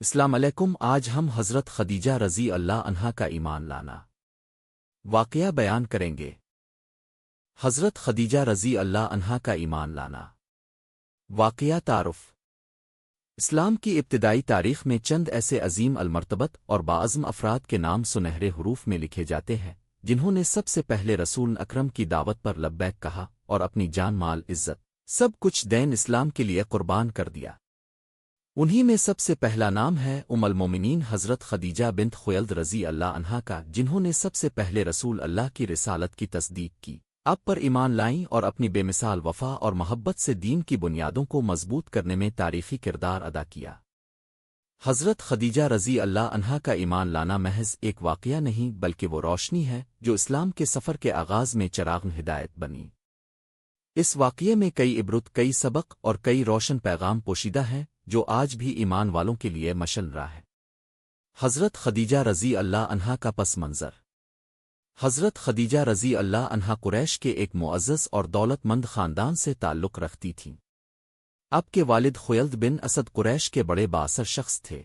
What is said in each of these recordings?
السلام علیکم۔ آج ہم حضرت خدیجہ رضی اللہ عنہا کا ایمان لانا واقعہ بیان کریں گے۔ حضرت خدیجہ رضی اللہ عنہا کا ایمان لانا واقعہ تعارف۔ اسلام کی ابتدائی تاریخ میں چند ایسے عظیم المرتبت اور باعزم افراد کے نام سنہرے حروف میں لکھے جاتے ہیں جنہوں نے سب سے پہلے رسول اکرم کی دعوت پر لبیک کہا اور اپنی جان مال عزت سب کچھ دین اسلام کے لیے قربان کر دیا۔ انہی میں سب سے پہلا نام ہے ام المومنین حضرت خدیجہ بنت خویلد رضی اللہ عنہا کا، جنہوں نے سب سے پہلے رسول اللہ کی رسالت کی تصدیق کی، آپ پر ایمان لائیں اور اپنی بے مثال وفا اور محبت سے دین کی بنیادوں کو مضبوط کرنے میں تاریخی کردار ادا کیا۔ حضرت خدیجہ رضی اللہ عنہا کا ایمان لانا محض ایک واقعہ نہیں بلکہ وہ روشنی ہے جو اسلام کے سفر کے آغاز میں چراغ ہدایت بنی۔ اس واقعے میں کئی عبرت، کئی سبق اور کئی روشن پیغام پوشیدہ ہیں جو آج بھی ایمان والوں کے لیے مشعل راہ ہے۔ حضرت خدیجہ رضی اللہ عنہا کا پس منظر۔ حضرت خدیجہ رضی اللہ عنہا قریش کے ایک معزز اور دولت مند خاندان سے تعلق رکھتی تھیں۔ آپ کے والد خویلد بن اسد قریش کے بڑے بااثر شخص تھے۔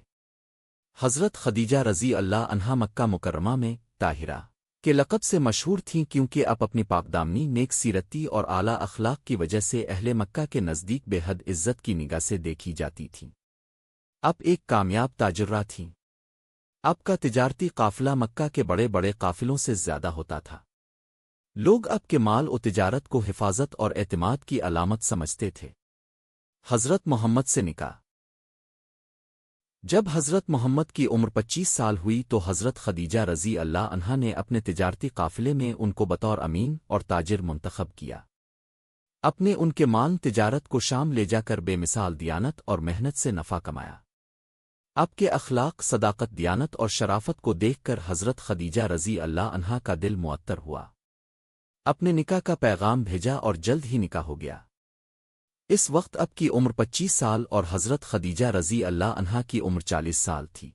حضرت خدیجہ رضی اللہ عنہا مکہ مکرمہ میں طاہرہ کے لقب سے مشہور تھیں کیونکہ آپ اپنی پاکدامنی، نیک سیرتی اور اعلیٰ اخلاق کی وجہ سے اہل مکہ کے نزدیک بے حد عزت کی نگاہ سے دیکھی جاتی تھیں۔ آپ ایک کامیاب تاجرہ تھیں۔ آپ کا تجارتی قافلہ مکہ کے بڑے بڑے قافلوں سے زیادہ ہوتا تھا۔ لوگ آپ کے مال و تجارت کو حفاظت اور اعتماد کی علامت سمجھتے تھے۔ حضرت محمد سے نکاح۔ جب حضرت محمد کی عمر 25 سال ہوئی تو حضرت خدیجہ رضی اللہ عنہا نے اپنے تجارتی قافلے میں ان کو بطور امین اور تاجر منتخب کیا۔ اپنے ان کے مال تجارت کو شام لے جا کر بے مثال دیانت اور محنت سے نفع کمایا۔ آپ کے اخلاق، صداقت، دیانت اور شرافت کو دیکھ کر حضرت خدیجہ رضی اللہ عنہا کا دل معطر ہوا۔ اپنے نکاح کا پیغام بھیجا اور جلد ہی نکاح ہو گیا۔ اس وقت اب کی عمر 25 سال اور حضرت خدیجہ رضی اللہ عنہا کی عمر 40 سال تھی۔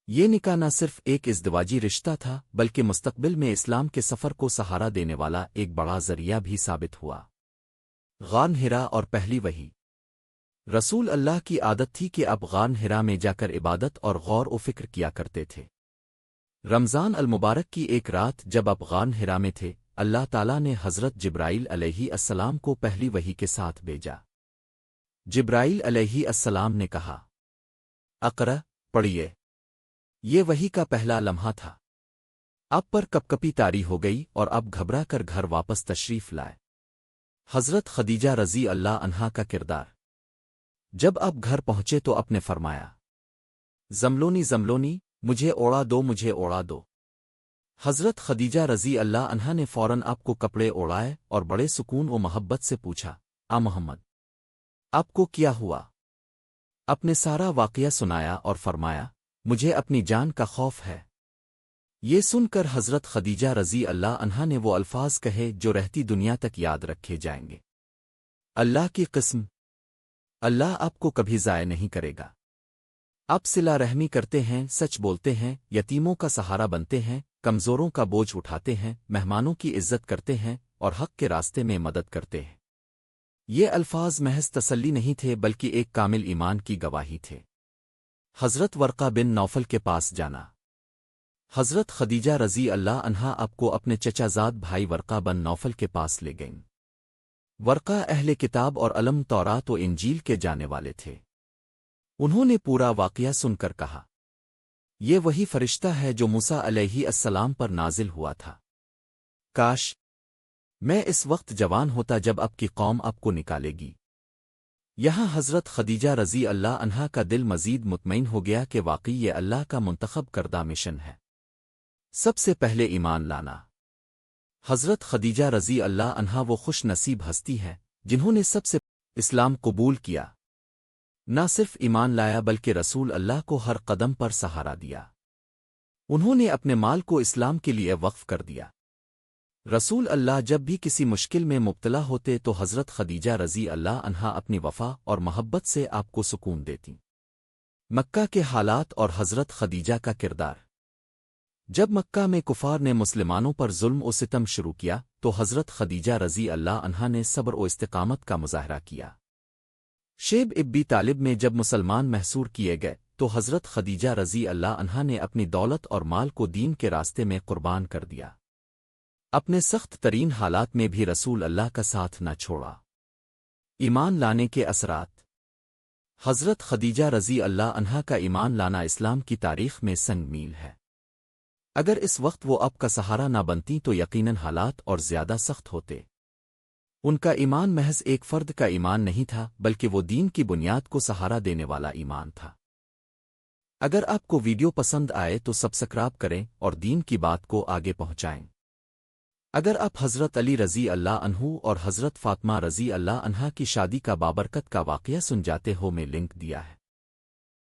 یہ نکاح نہ صرف ایک ازدواجی رشتہ تھا بلکہ مستقبل میں اسلام کے سفر کو سہارا دینے والا ایک بڑا ذریعہ بھی ثابت ہوا۔ غار حرا اور پہلی وحی۔ رسول اللہ کی عادت تھی کہ اب غار حرا میں جا کر عبادت اور غور و فکر کیا کرتے تھے۔ رمضان المبارک کی ایک رات جب اب غار حرا میں تھے، اللہ تعالیٰ نے حضرت جبرائیل علیہ السلام کو پہلی وحی کے ساتھ بھیجا۔ جبرائیل علیہ السلام نے کہا، اقرأ، پڑھیے۔ یہ وحی کا پہلا لمحہ تھا۔ آپ پر کپکپی طاری ہو گئی اور اب گھبرا کر گھر واپس تشریف لائے۔ حضرت خدیجہ رضی اللہ عنہا کا کردار۔ جب آپ گھر پہنچے تو آپ نے فرمایا، زملونی زملونی، مجھے اوڑا دو، مجھے اوڑا دو۔ حضرت خدیجہ رضی اللہ عنہا نے فوراً آپ کو کپڑے اوڑائے اور بڑے سکون و محبت سے پوچھا، محمد، آپ کو کیا ہوا؟ آپ نے سارا واقعہ سنایا اور فرمایا، مجھے اپنی جان کا خوف ہے۔ یہ سن کر حضرت خدیجہ رضی اللہ عنہا نے وہ الفاظ کہے جو رہتی دنیا تک یاد رکھے جائیں گے، اللہ کی قسم، اللہ آپ کو کبھی ضائع نہیں کرے گا۔ آپ صلہ رحمی کرتے ہیں، سچ بولتے ہیں، یتیموں کا سہارا بنتے ہیں، کمزوروں کا بوجھ اٹھاتے ہیں، مہمانوں کی عزت کرتے ہیں اور حق کے راستے میں مدد کرتے ہیں۔ یہ الفاظ محض تسلی نہیں تھے بلکہ ایک کامل ایمان کی گواہی تھے۔ حضرت ورقہ بن نوفل کے پاس جانا۔ حضرت خدیجہ رضی اللہ عنہا آپ کو اپنے چچا زاد بھائی ورقہ بن نوفل کے پاس لے گئیں۔ ورقہ اہل کتاب اور علم تورات و انجیل کے جانے والے تھے۔ انہوں نے پورا واقعہ سن کر کہا، یہ وہی فرشتہ ہے جو موسیٰ علیہ السلام پر نازل ہوا تھا۔ کاش میں اس وقت جوان ہوتا جب آپ کی قوم آپ کو نکالے گی۔ یہاں حضرت خدیجہ رضی اللہ عنہا کا دل مزید مطمئن ہو گیا کہ واقعی یہ اللہ کا منتخب کردہ مشن ہے۔ سب سے پہلے ایمان لانا۔ حضرت خدیجہ رضی اللہ عنہا وہ خوش نصیب ہستی ہے جنہوں نے سب سے اسلام قبول کیا۔ نہ صرف ایمان لایا بلکہ رسول اللہ کو ہر قدم پر سہارا دیا۔ انہوں نے اپنے مال کو اسلام کے لیے وقف کر دیا۔ رسول اللہ جب بھی کسی مشکل میں مبتلا ہوتے تو حضرت خدیجہ رضی اللہ عنہا اپنی وفا اور محبت سے آپ کو سکون دیتی۔ مکہ کے حالات اور حضرت خدیجہ کا کردار۔ جب مکہ میں کفار نے مسلمانوں پر ظلم و ستم شروع کیا تو حضرت خدیجہ رضی اللہ عنہا نے صبر و استقامت کا مظاہرہ کیا۔ شیب ابی طالب میں جب مسلمان محصور کیے گئے تو حضرت خدیجہ رضی اللہ عنہا نے اپنی دولت اور مال کو دین کے راستے میں قربان کر دیا، اپنے سخت ترین حالات میں بھی رسول اللہ کا ساتھ نہ چھوڑا۔ ایمان لانے کے اثرات۔ حضرت خدیجہ رضی اللہ عنہا کا ایمان لانا اسلام کی تاریخ میں سنگ میل ہے۔ اگر اس وقت وہ اب کا سہارا نہ بنتی تو یقیناً حالات اور زیادہ سخت ہوتے۔ ان کا ایمان محض ایک فرد کا ایمان نہیں تھا، بلکہ وہ دین کی بنیاد کو سہارا دینے والا ایمان تھا۔ اگر آپ کو ویڈیو پسند آئے تو سبسکرائب کریں اور دین کی بات کو آگے پہنچائیں۔ اگر آپ حضرت علی رضی اللہ عنہ اور حضرت فاطمہ رضی اللہ عنہا کی شادی کا بابرکت کا واقعہ سن جاتے ہو، میں لنک دیا ہے۔